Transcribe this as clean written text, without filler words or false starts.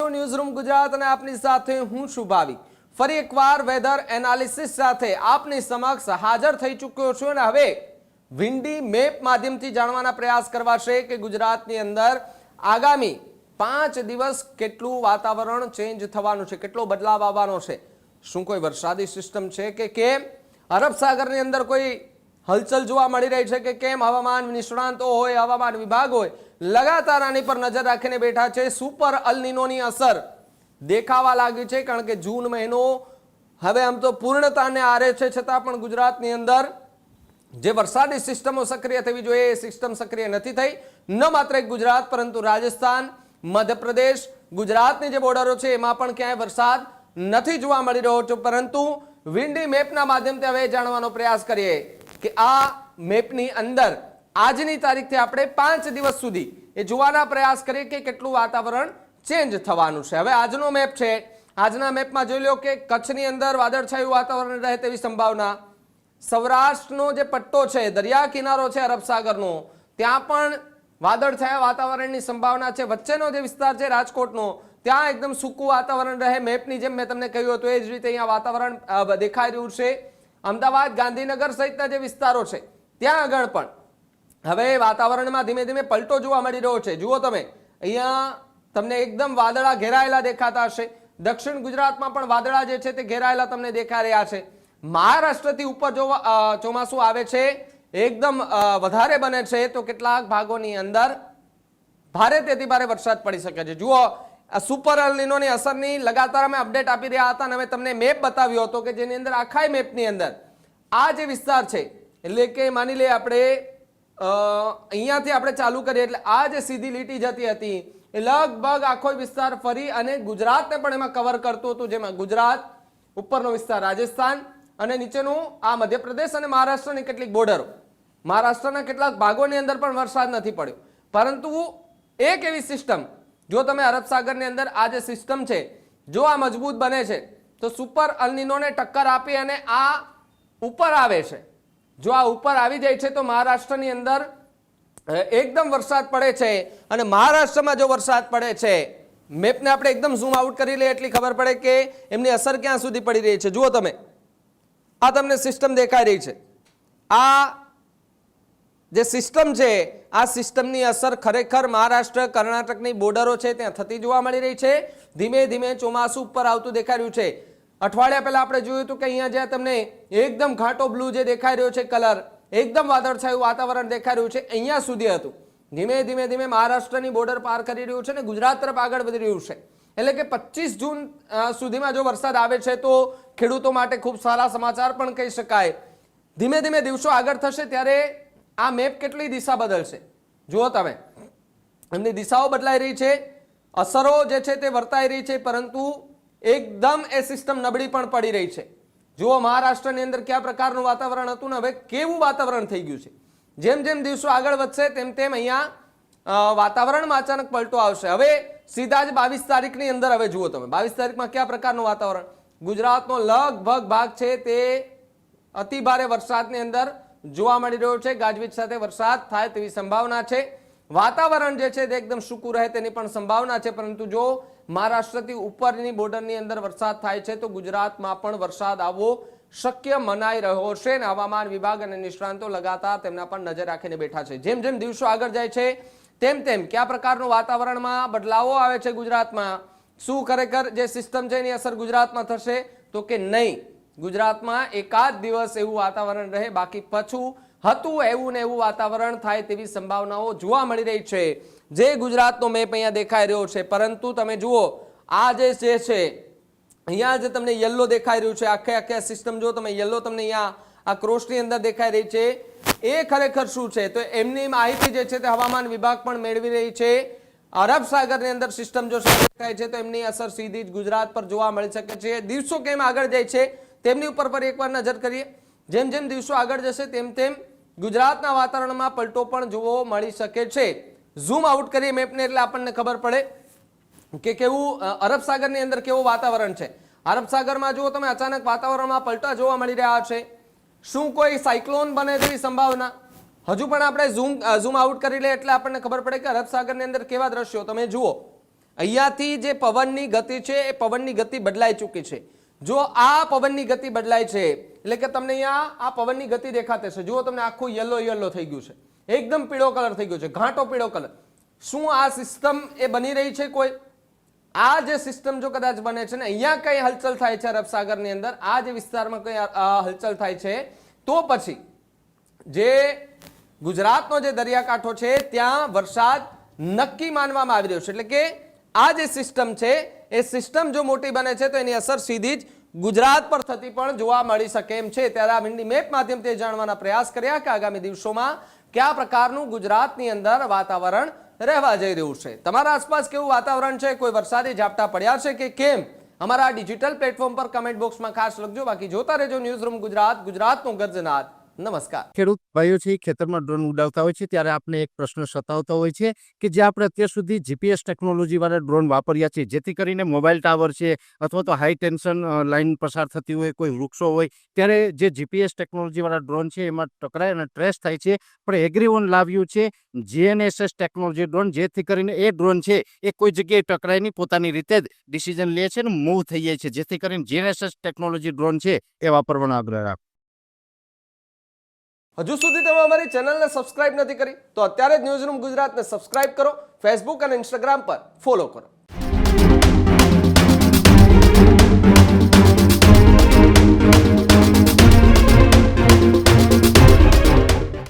તમારું ન્યૂઝરૂમ ગુજરાત અને આપની સાથે હું છું ભાવિક। ફરી એકવાર વેધર એનાલિસિસ સાથે આપની સમક્ષ હાજર થઈ ચૂક્યો છું અને હવે વિન્ડી મેપ માધ્યમથી જાણવાના પ્રયાસ કરવા છે કે ગુજરાતની અંદર આગામી 5 દિવસ કેટલું વાતાવરણ ચેન્જ થવાનું છે, કેટલો બદલાવ આવવાનો છે, શું કોઈ વરસાદી સિસ્ટમ છે કે કેમ, અરબ સાગરની અંદર કોઈ હલચલ જોવા મળી રહી છે કે કેમ, હવામાન નિષ્ણાંતો હોય, હવામાન વિભાગ હોય, લગાતાર આની પર નજર રાખીને બેઠા છે। સુપર અલ નીનોની અસર દેખાવા લાગી છે કારણ કે જૂન મહિનો હવે આમ તો પૂર્ણતાને આરે છે, છતાં પણ ગુજરાતની અંદર જે વરસાદી સિસ્ટમો સક્રિય થવી જોઈએ એ સિસ્ટમ સક્રિય નથી થઈ। ન માત્ર ગુજરાત પરંતુ રાજસ્થાન, મધ્યપ્રદેશ, ગુજરાતની જે બોર્ડરો છે એમાં પણ ક્યાંય વરસાદ નથી જોવા મળી રહ્યો છે। પરંતુ વિન્ડી મેપના માધ્યમથી હવે જાણવાનો પ્રયાસ કરીએ કે આ મેપની અંદર આજની તારીખથી આપણે 5 દિવસ સુધી એ જોવાના પ્રયાસ કરીએ કે કેટલું વાતાવરણ ચેન્જ થવાનું છે। હવે આજનો મેપ છે, આજના મેપમાં જોઈ લો કે કચ્છની અંદર વાદળછાયું વાતાવરણ રહે તેવી સંભાવના, સૌરાષ્ટ્રનો જે પટ્ટો છે, દરિયા કિનારો છે અરબ સાગરનો, ત્યાં પણ વાદળછાયા વાતાવરણની સંભાવના છે। વચ્ચેનો જે વિસ્તાર છે રાજકોટનો, ત્યાં એકદમ સૂકું વાતાવરણ રહે, મેપની જેમ મેં તમને કહ્યું હતું એ જ રીતે અહીંયા વાતાવરણ દેખાઈ રહ્યું છે। અમદાવાદ, ગાંધીનગર સહિતના જે વિસ્તારો છે ત્યાં આગળ પણ હવે વાતાવરણમાં ધીમે ધીમે પલટો જોવા મળી રહ્યો છે। જુઓ તમે અહીંયા તમને એકદમ વાદળા ઘેરાયેલા દેખાતા હશે, દક્ષિણ ગુજરાતમાં પણ વાદળા જે છે તે ઘેરાયેલા તમને દેખાઈ રહ્યા છે। મહારાષ્ટ્રથી ઉપર જો ચોમાસું આવે છે, એકદમ વધારે બને છે તો કેટલાક ભાગોની અંદર ભારેથી ભારે વરસાદ પડી શકે છે। જુઓ સુપર અલ નીનોની અસરની લગાતાર અમે અપડેટ આપી રહ્યા હતા અને અમે તમને મેપ બતાવ્યો હતો કે જેની અંદર આખા મેપની અંદર આ જે વિસ્તાર છે, એટલે કે માની લઈએ આપણે અહીંયાથી આપણે ચાલુ કરીએ એટલે આ જે સીધી લીટી જતી હતી એ લગભગ આખો વિસ્તાર ફરી અને ગુજરાતને પણ એમાં કવર કરતું હતું, જેમાં ગુજરાત, ઉપરનો વિસ્તાર રાજસ્થાન અને નીચેનું આ મધ્યપ્રદેશ અને મહારાષ્ટ્રની કેટલીક બોર્ડરો, મહારાષ્ટ્રના કેટલાક ભાગોની અંદર પણ વરસાદ નથી પડ્યો। પરંતુ એક એવી સિસ્ટમ, જો તમે અરબ સાગરની અંદર આ જે સિસ્ટમ છે જો આ મજબૂત બને છે તો સુપર અલ નીનોને ટક્કર આપી અને આ ઉપર આવે છે। જો આ ઉપર આવી જાય છે તો મહારાષ્ટ્રની અંદર એકદમ વરસાદ પડે છે અને મહારાષ્ટ્રમાં જો વરસાદ પડે છે, મેપને આપણે એકદમ ઝૂમ આઉટ કરી લઈએ એટલી ખબર પડે કે એમની અસર ક્યાં સુધી પડી રહી છે। જુઓ તમે, આ તમને સિસ્ટમ દેખાઈ રહી છે, આ જે સિસ્ટમ છે આ સિસ્ટમની અસર ખરેખર મહારાષ્ટ્ર, કર્ણાટકની બોર્ડરો છે ત્યાં થતી જોવા મળી રહી છે। ધીમે ધીમે ચોમાસું ઉપર આવતું દેખાઈ રહ્યું છે। અઠવાડિયા પહેલા આપણે જોયું હતું કે અહીંયા જ્યાં તમને એકદમ ઘાટો બ્લુ જે દેખાઈ રહ્યો છે કલર, એકદમ વાદળછાયું વાતાવરણ દેખાઈ રહ્યું છે, અહીંયા સુધી હતું। ધીમે ધીમે ધીમે મહારાષ્ટ્રની બોર્ડર પાર કરી રહ્યું છે અને ગુજરાત તરફ આગળ વધી રહ્યું છે। એટલે કે 25 જૂન સુધીમાં જો વરસાદ આવે છે તો ખેડૂતો માટે ખૂબ સારા સમાચાર પણ કહી શકાય। ધીમે ધીમે દિવસો આગળ થશે ત્યારે આ મેપ કેટલી દિશા બદલશે જુઓ તમે, એમની દિશાઓ બદલાઈ રહી છે, અસરો જે છે તે વર્તાઈ રહી છે, પરંતુ એકદમ એ સિસ્ટમ નબળી પણ પડી રહી છે। જુઓ મહારાષ્ટ્રની અંદર કયા પ્રકારનું વાતાવરણ હતું ને હવે કેવું વાતાવરણ થઈ ગયું છે। જેમ જેમ દિવસો આગળ વધશે તેમ તેમ અહીંયા વાતાવરણમાં અચાનક પલટો આવશે। હવે સીધા જ 22 તારીખની અંદર હવે જુઓ તમે 22 તારીખમાં કયા પ્રકારનું વાતાવરણ, ગુજરાતનો લગભગ ભાગ છે તે અતિ ભારે વરસાદની અંદર જોવા મળી રહ્યો છે, ગાજવીજ સાથે વરસાદ થાય તેવી સંભાવના છે। વાતાવરણ જે છે તે એકદમ સૂકું રહે તેની પણ સંભાવના છે, પરંતુ જો મહારાષ્ટ્રથી ઉપરની બોર્ડરની અંદર વરસાદ થાય છે તો ગુજરાતમાં પણ વરસાદ આવવો શક્ય મનાઈ રહ્યો છે અને હવામાન વિભાગ અને નિષ્ણાંતો લગાતાર તેમના પર નજર રાખીને બેઠા છે। જેમ જેમ દિવસો આગળ જાય છે તેમ તેમ કયા પ્રકારનું વાતાવરણમાં બદલાવો આવે છે ગુજરાતમાં, શું ખરેખર જે સિસ્ટમ છે એની અસર ગુજરાતમાં થશે તો કે નહીં, ગુજરાતમાં એકાદ દિવસ એવું વાતાવરણ રહે, બાકી પાછું હતું એવું ને એવું વાતાવરણ થાય તેવી સંભાવનાઓ જોવા મળી રહી છે। જે ગુજરાતનો મેપ અહીંયા દેખાઈ રહ્યો છે, પરંતુ તમે જુઓ આ જે છે અહીંયા જે તમને યલો દેખાઈ રહ્યું છે, આખે સિસ્ટમ જો તમે યલો તમને અહીંયા આ ક્રોસની અંદર દેખાઈ રહી છે, એ ખરેખર શું છે તો એમની માહિતી જે છે તે હવામાન વિભાગ પણ મેળવી રહી છે। અરબ સાગરની અંદર સિસ્ટમ જો દેખાય છે તો એમની અસર સીધી જ ગુજરાત પર જોવા મળી શકે છે। દિવસો કેમ આગળ જાય છે તેમની ઉપર પર એકવાર નજર કરીએ। જેમ જેમ દિવસો આગળ જશે તેમ તેમ ગુજરાતના વાતાવરણમાં પલટો પણ જોવા મળી શકે છે। ઝૂમ આઉટ કરીએ મેપને એટલે આપણને ખબર પડે કે કેવું અરબ સાગરની અંદર કેવું વાતાવરણ છે। અરબ સાગરમાં જુઓ તમે અચાનક વાતાવરણમાં પલટા જોવા મળી રહ્યા છે। શું કોઈ સાયક્લોન બને તેવી સંભાવના, હજુ પણ આપણે ઝૂમ આઉટ કરી લે એટલે આપણને ખબર પડે કે અરબ સાગરની અંદર કેવા દ્રશ્યો તમે જુઓ। અહીંયાથી જે પવનની ગતિ છે એ પવનની ગતિ બદલાઈ ચૂકી છે. જો આ પવનની ગતિ બદલાય છે એટલે કે તમને અહીંયા આ પવનની ગતિ દેખાતે છે. જુઓ તમને આખું યલો થઈ ગયું છે, એકદમ પીળો કલર થઈ ગયો છે, ઘાટો પીળો કલર. શું આ સિસ્ટમ એ બની રહી છે? કોઈ આ જે સિસ્ટમ જો કદાચ બને છે ને અહીંયા કઈ હલચલ થાય છે અરબ સાગરની અંદર, આ જે વિસ્તારમાં કઈ હલચલ થાય છે, તો પછી જે ગુજરાતનો જે દરિયાકાંઠો છે ત્યાં વરસાદ નક્કી માનવામાં આવી રહ્યો છે. એટલે કે આ જે સિસ્ટમ છે એ સિસ્ટમ જો મોટી બને છે તો એની અસર સીધી જ ગુજરાત પર થતી પણ જોવા મળી શકે એમ છે. ત્યારે આ વિન્ડી મેપ માધ્યમથી જાણવાના પ્રયાસ કર્યા કે આગામી દિવસોમાં કયા પ્રકારનું ગુજરાતની અંદર વાતાવરણ રહેવા જઈ રહ્યું છે. તમારા આસપાસ કેવું વાતાવરણ છે? કોઈ વરસાદી ઝાપટા પડ્યા છે કે કેમ? અમારા ડિજિટલ પ્લેટફોર્મ પર કમેન્ટ બોક્સમાં ખાસ લખજો. બાકી જોતા રહેજો ન્યૂઝ રૂમ ગુજરાત, ગુજરાતનું ગર્જનાદ. નમસ્કાર. ખેડૂત ભાઈઓ છે ખેતરમાં ડ્રોન ઉડાવતા હોય છે ત્યારે આપણે એક પ્રશ્ન સતાવતો હોય છે કે જે આપણે અત્યાર સુધી જીપીએસ ટેકનોલોજી વાળા ડ્રોન વાપર્યા છે, જેથી કરીને મોબાઈલ ટાવર છે અથવા તો હાઈ ટેન્શન લાઈન પસાર થતી હોય, કોઈ વૃક્ષો હોય, ત્યારે જે જીપીએસ ટેકનોલોજી વાળા ડ્રોન છે એમાં ટકરાય અને ટ્રેસ થાય છે. પણ એગ્રીવન લાવ્યું છે જીએનએસએસ ટેકનોલોજી ડ્રોન, જેથી કરીને એ ડ્રોન છે એ કોઈ જગ્યાએ ટકરાય નહીં, પોતાની રીતે જ ડિસિઝન લે છે અને મૂવ થઈ જાય છે. જેથી કરીને જીએનએસએસ ટેકનોલોજી ડ્રોન છે એ વાપરવાનો આગ્રહ રાખો. હજુ સુધી તમે અમારી ચેનલને સબસ્ક્રાઇબ નથી કરી તો અત્યારે જ ન્યૂઝ રૂમ ગુજરાતને સબસ્ક્રાઇબ કરો, ફેસબુક અને ઇન્સ્ટાગ્રામ પર ફોલો કરો.